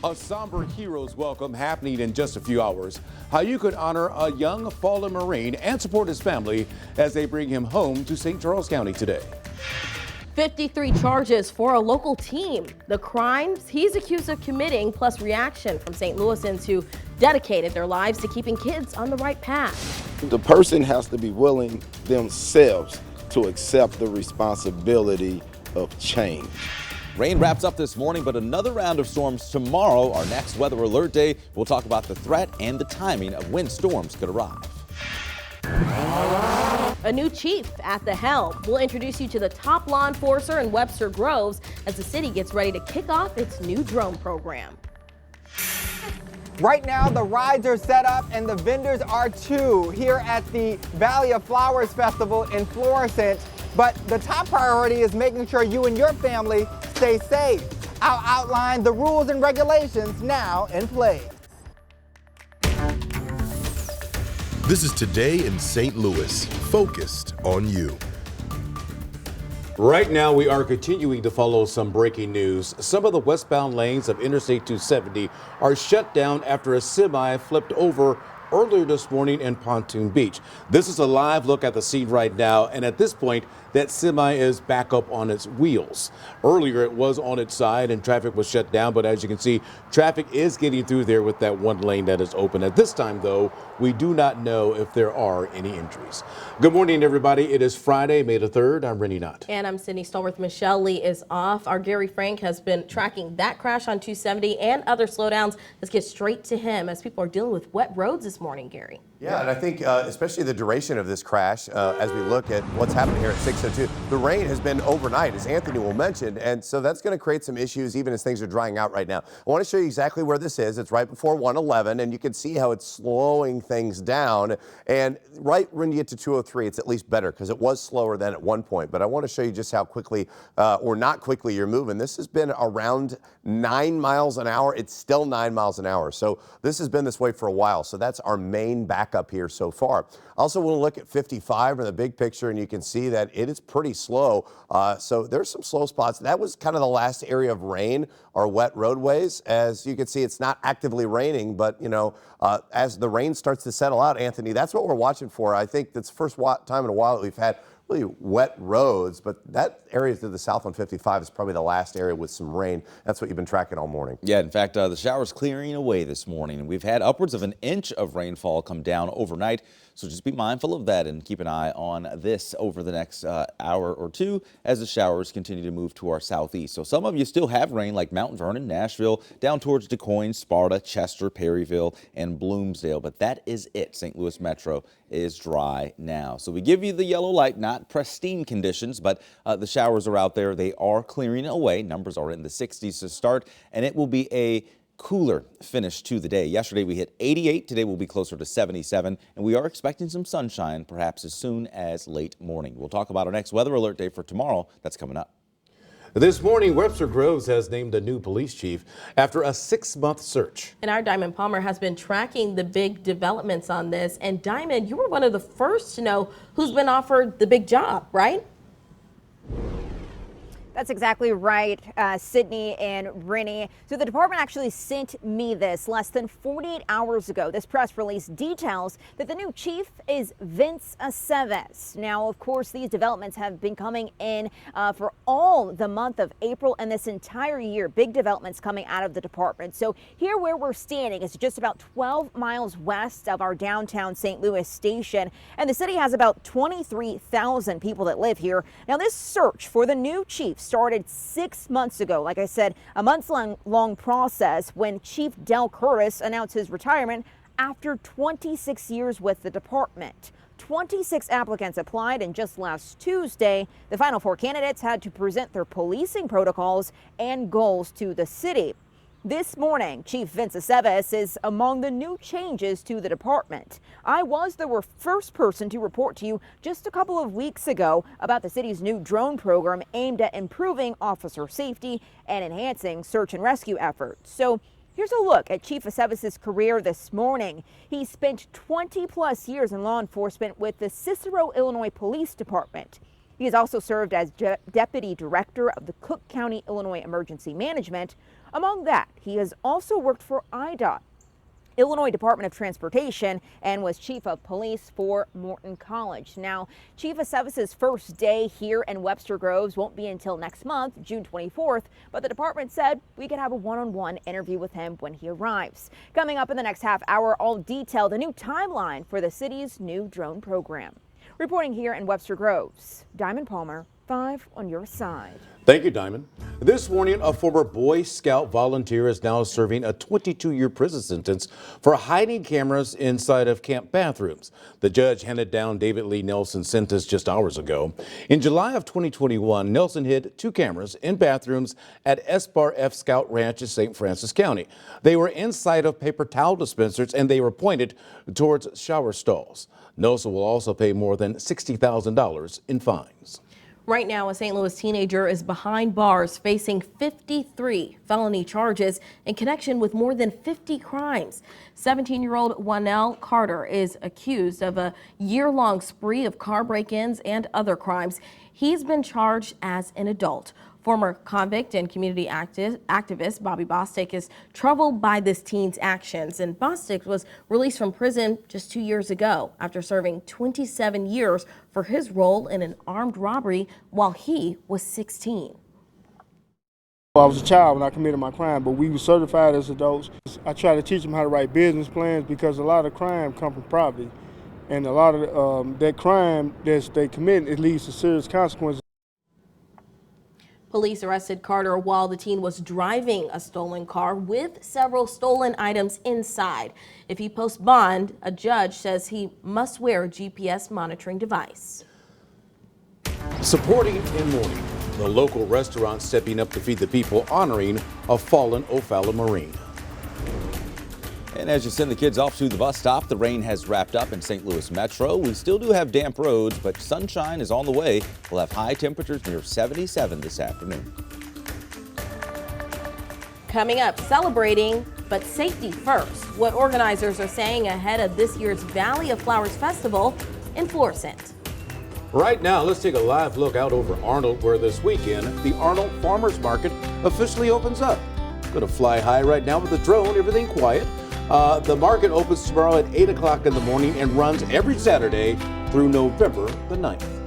A somber hero's welcome happening in just a few hours. How you could honor a young fallen Marine and support his family as they bring him home to St. Charles County today. 53 charges for a local team. The crimes he's accused of committing, plus reaction from St. Louisans who dedicated their lives to keeping kids on the right path. The person has to be willing themselves to accept the responsibility of change. Rain wraps up this morning, but another round of storms tomorrow. Our next weather alert day, we'll talk about the threat and the timing of when storms could arrive. A new chief at the helm. We'll introduce you to the top law enforcer in Webster Groves as the city gets ready to kick off its new drone program. Right now, the rides are set up and the vendors are too here at the Valley of Flowers Festival in Florissant. But the top priority is making sure you and your family stay safe. I'll outline the rules and regulations now in place. This is Today in St. Louis, focused on you. Right now, we are continuing to follow some breaking news. Some of the westbound lanes of Interstate 270 are shut down after a semi flipped over earlier this morning in Pontoon Beach. This is a live look at the scene right now, and at this point, that semi is back up on its wheels. Earlier, it was on its side and traffic was shut down, but as you can see, traffic is getting through there with that one lane that is open. At this time, though, we do not know if there are any injuries. Good morning, everybody. It is Friday, May the 3rd. I'm Rennie Knott. And I'm Sydney Stallworth. Michelle Lee is off. Our Gary Frank has been tracking that crash on 270 and other slowdowns. Let's get straight to him as people are dealing with wet roads this morning, Gary. Yeah, and I think especially the duration of this crash, as we look at what's happening here at 6:02, the rain has been overnight, as Anthony will mention, and so that's going to create some issues even as things are drying out right now. I want to show you exactly where this is. It's right before 111, and you can see how it's slowing things down. And right when you get to 203, it's at least better because it was slower than at one point. But I want to show you just how quickly or not quickly you're moving. This has been around 9 miles an hour. It's still 9 miles an hour. So this has been this way for a while. So that's our main backup here so far. Also want to look at 55 in the big picture, and you can see that it is pretty slow. So there's some slow spots. That was kind of the last area of rain or wet roadways. As you can see, it's not actively raining, but you know, as the rain starts to settle out, Anthony, that's what we're watching for. I think that's the first time in a while that we've had really wet roads, but that area to the south on 55 is probably the last area with some rain. That's what you've been tracking all morning. Yeah, in fact, the shower's clearing away this morning. We've had upwards of an inch of rainfall come down overnight, so just be mindful of that and keep an eye on this over the next hour or two as the showers continue to move to our southeast. So some of you still have rain like Mount Vernon, Nashville, down towards DuQuoin, Sparta, Chester, Perryville, and Bloomsdale, but that is it. St. Louis Metro is dry now. So we give you the yellow light, not pristine conditions, but the showers are out there. They are clearing away. Numbers are in the 60s to start, and it will be a cooler finish to the day. Yesterday we hit 88. Today we'll be closer to 77, and we are expecting some sunshine perhaps as soon as late morning. We'll talk about our next weather alert day for tomorrow. That's coming up. This morning, Webster Groves has named a new police chief after a 6-month search. And our Diamond Palmer has been tracking the big developments on this. And Diamond, you were one of the first to know who's been offered the big job, right? That's exactly right, Sydney and Rennie. So the department actually sent me this less than 48 hours ago. This press release details that the new chief is Vince Aceves. Now, of course, these developments have been coming in for all the month of April and this entire year. Big developments coming out of the department. So here where we're standing is just about 12 miles west of our downtown St. Louis station. And the city has about 23,000 people that live here. Now, this search for the new chief started 6 months ago. Like I said, a months-long process when Chief Del Curtis announced his retirement after 26 years with the department. 26 applicants applied, and just last Tuesday, the final 4 candidates had to present their policing protocols and goals to the city. This morning, Chief Vince Aceves is among the new changes to the department. I was the first person to report to you just a couple of weeks ago about the city's new drone program aimed at improving officer safety and enhancing search and rescue efforts. So here's a look at Chief Aceves' career this morning. He spent 20 plus years in law enforcement with the Cicero, Illinois Police Department. He has also served as Deputy Director of the Cook County, Illinois Emergency Management. Among that, he has also worked for IDOT, Illinois Department of Transportation, and was Chief of Police for Morton College. Now, Chief Aceves' first day here in Webster Groves won't be until next month, June 24th, but the department said we could have a one-on-one interview with him when he arrives. Coming up in the next half hour, I'll detail the new timeline for the city's new drone program. Reporting here in Webster Groves, Diamond Palmer, 5 on your side. Thank you, Diamond. This morning, a former Boy Scout volunteer is now serving a 22-year prison sentence for hiding cameras inside of camp bathrooms. The judge handed down David Lee Nelson's sentence just hours ago. In July of 2021, Nelson hid 2 cameras in bathrooms at Espar F Scout Ranch in St. Francis County. They were inside of paper towel dispensers and they were pointed towards shower stalls. Nelson will also pay more than $60,000 in fines. Right now, a St. Louis teenager is behind bars facing 53 felony charges in connection with more than 50 crimes. 17-year-old Wanell Carter is accused of a year-long spree of car break-ins and other crimes. He's been charged as an adult. Former convict and community activist Bobby Bostic is troubled by this teen's actions, and Bostic was released from prison just 2 years ago after serving 27 years for his role in an armed robbery while he was 16. I was a child when I committed my crime, but we were certified as adults. I try to teach them how to write business plans because a lot of crime comes from poverty, and a lot of that crime that they commit, it leads to serious consequences. Police arrested Carter while the teen was driving a stolen car with several stolen items inside. If he posts bond, a judge says he must wear a GPS monitoring device. Supporting and mourning, the local restaurant stepping up to feed the people, honoring a fallen O'Fallon Marine. And as you send the kids off to the bus stop, the rain has wrapped up in St. Louis Metro. We still do have damp roads, but sunshine is on the way. We'll have high temperatures near 77 this afternoon. Coming up, celebrating, but safety first. What organizers are saying ahead of this year's Valley of Flowers Festival in Florissant. Right now, let's take a live look out over Arnold, where this weekend, the Arnold Farmers Market officially opens up. Gonna fly high right now with the drone, everything quiet. The market opens tomorrow at 8 o'clock in the morning and runs every Saturday through November the 9th.